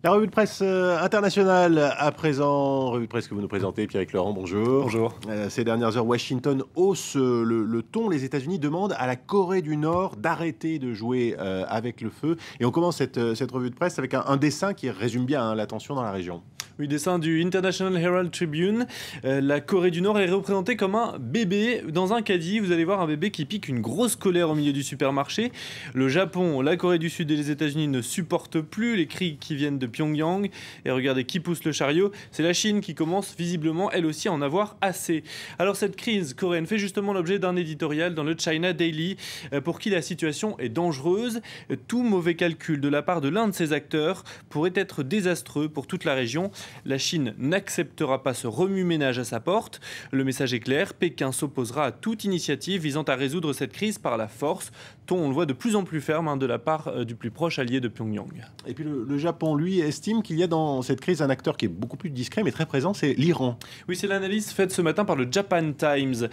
La revue de presse internationale à présent, revue de presse que vous nous présentez, Pierrick Laurent, bonjour. Bonjour. Ces dernières heures, Washington hausse le ton. Les États-Unis demandent à la Corée du Nord d'arrêter de jouer avec le feu. Et on commence cette revue de presse avec un dessin qui résume bien la tension dans la région. Oui, dessin du International Herald Tribune. La Corée du Nord est représentée comme un bébé dans un caddie. Vous allez voir un bébé qui pique une grosse colère au milieu du supermarché. Le Japon, la Corée du Sud et les États-Unis ne supportent plus les cris qui viennent de Pyongyang. Et regardez qui pousse le chariot. C'est la Chine qui commence visiblement, elle aussi, à en avoir assez. Alors cette crise coréenne fait justement l'objet d'un éditorial dans le China Daily pour qui la situation est dangereuse. Tout mauvais calcul de la part de l'un de ses acteurs pourrait être désastreux pour toute la région. La Chine n'acceptera pas ce remue-ménage à sa porte. Le message est clair, Pékin s'opposera à toute initiative visant à résoudre cette crise par la force. Ton, on le voit de plus en plus ferme de la part du plus proche allié de Pyongyang. Et puis le Japon, lui, estime qu'il y a dans cette crise un acteur qui est beaucoup plus discret mais très présent, c'est l'Iran. Oui, c'est l'analyse faite ce matin par le Japan Times.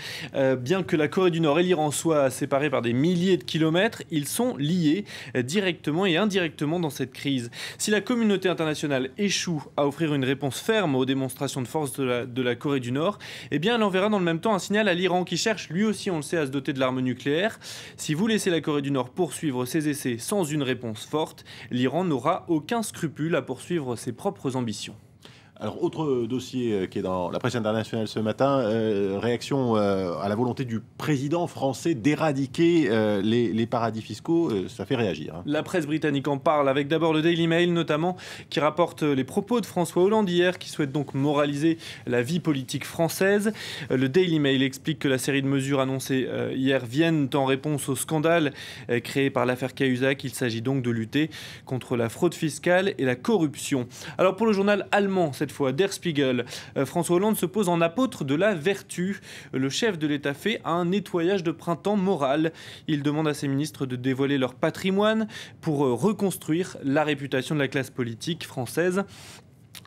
Bien que la Corée du Nord et l'Iran soient séparés par des milliers de kilomètres, ils sont liés directement et indirectement dans cette crise. Si la communauté internationale échoue à offrir une réponse ferme aux démonstrations de force de la Corée du Nord, eh bien elle enverra dans le même temps un signal à l'Iran qui cherche lui aussi, on le sait, à se doter de l'arme nucléaire. Si vous laissez la Corée du Nord poursuivre ses essais sans une réponse forte, l'Iran n'aura aucun scrupule à poursuivre ses propres ambitions. Alors, autre dossier qui est dans la presse internationale ce matin, réaction à la volonté du président français d'éradiquer les paradis fiscaux, ça fait réagir. La presse britannique en parle, avec d'abord le Daily Mail notamment, qui rapporte les propos de François Hollande hier, qui souhaite donc moraliser la vie politique française. Le Daily Mail explique que la série de mesures annoncées hier viennent en réponse au scandale créé par l'affaire Cahuzac. Il s'agit donc de lutter contre la fraude fiscale et la corruption. Alors pour le journal allemand, cette fois Der Spiegel, François Hollande se pose en apôtre de la vertu. Le chef de l'État fait un nettoyage de printemps moral. Il demande à ses ministres de dévoiler leur patrimoine pour reconstruire la réputation de la classe politique française.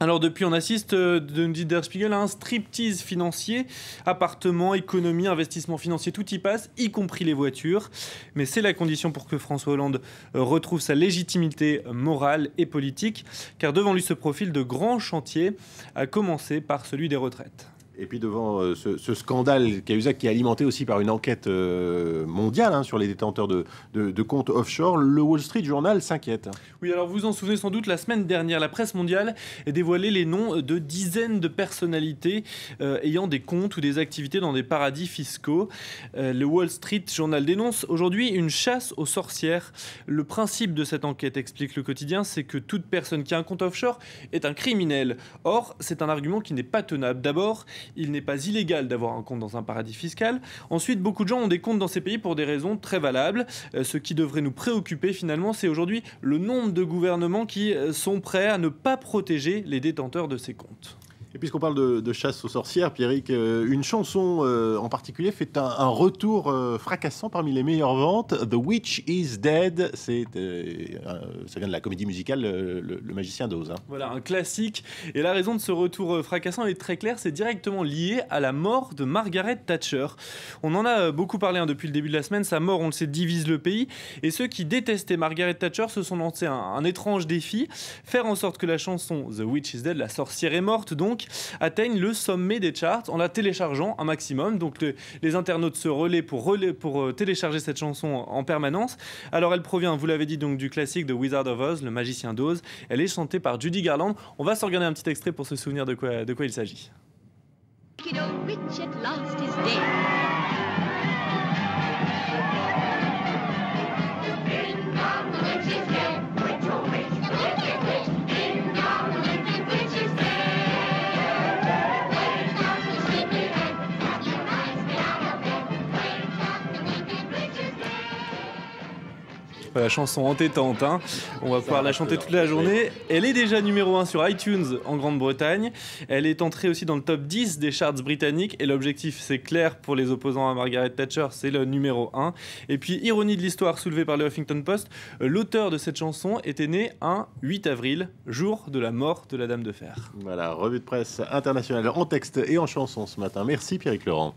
Alors depuis, on assiste, dit Der Spiegel, à un striptease financier, appartements, économie, investissement financier, tout y passe, y compris les voitures. Mais c'est la condition pour que François Hollande retrouve sa légitimité morale et politique, car devant lui se profilent de grands chantiers, à commencer par celui des retraites. Et puis devant ce scandale Cahuzac qui est alimenté aussi par une enquête mondiale sur les détenteurs de comptes offshore, le Wall Street Journal s'inquiète. Oui, alors vous vous en souvenez sans doute, la semaine dernière, la presse mondiale a dévoilé les noms de dizaines de personnalités ayant des comptes ou des activités dans des paradis fiscaux. Le Wall Street Journal dénonce aujourd'hui une chasse aux sorcières. Le principe de cette enquête, explique le quotidien, c'est que toute personne qui a un compte offshore est un criminel. Or, c'est un argument qui n'est pas tenable. D'abord, il n'est pas illégal d'avoir un compte dans un paradis fiscal. Ensuite, beaucoup de gens ont des comptes dans ces pays pour des raisons très valables. Ce qui devrait nous préoccuper finalement, c'est aujourd'hui le nombre de gouvernements qui sont prêts à ne pas protéger les détenteurs de ces comptes. Et puisqu'on parle de chasse aux sorcières, Pierrick, une chanson en particulier fait un retour fracassant parmi les meilleures ventes. The Witch is Dead, ça vient de la comédie musicale Le Magicien d'Oz. Voilà, un classique. Et la raison de ce retour fracassant est très claire, c'est directement lié à la mort de Margaret Thatcher. On en a beaucoup parlé depuis le début de la semaine, sa mort, on le sait, divise le pays. Et ceux qui détestaient Margaret Thatcher se sont lancés un étrange défi, faire en sorte que la chanson The Witch is Dead, la sorcière est morte donc, atteignent le sommet des charts en la téléchargeant un maximum. Donc les internautes se relaient pour télécharger cette chanson en permanence. Alors elle provient, vous l'avez dit, donc du classique de Wizard of Oz, le magicien d'Oz. Elle est chantée par Judy Garland. On va se regarder un petit extrait pour se souvenir de quoi il s'agit. La chanson entêtante, on va pouvoir la chanter toute la journée. Elle est déjà numéro 1 sur iTunes en Grande-Bretagne. Elle est entrée aussi dans le top 10 des charts britanniques. Et l'objectif, c'est clair pour les opposants à Margaret Thatcher, c'est le numéro 1. Et puis, ironie de l'histoire soulevée par le Huffington Post, l'auteur de cette chanson était né un 8 avril, jour de la mort de la Dame de Fer. Voilà, revue de presse internationale en texte et en chanson ce matin. Merci Pierrick Laurent.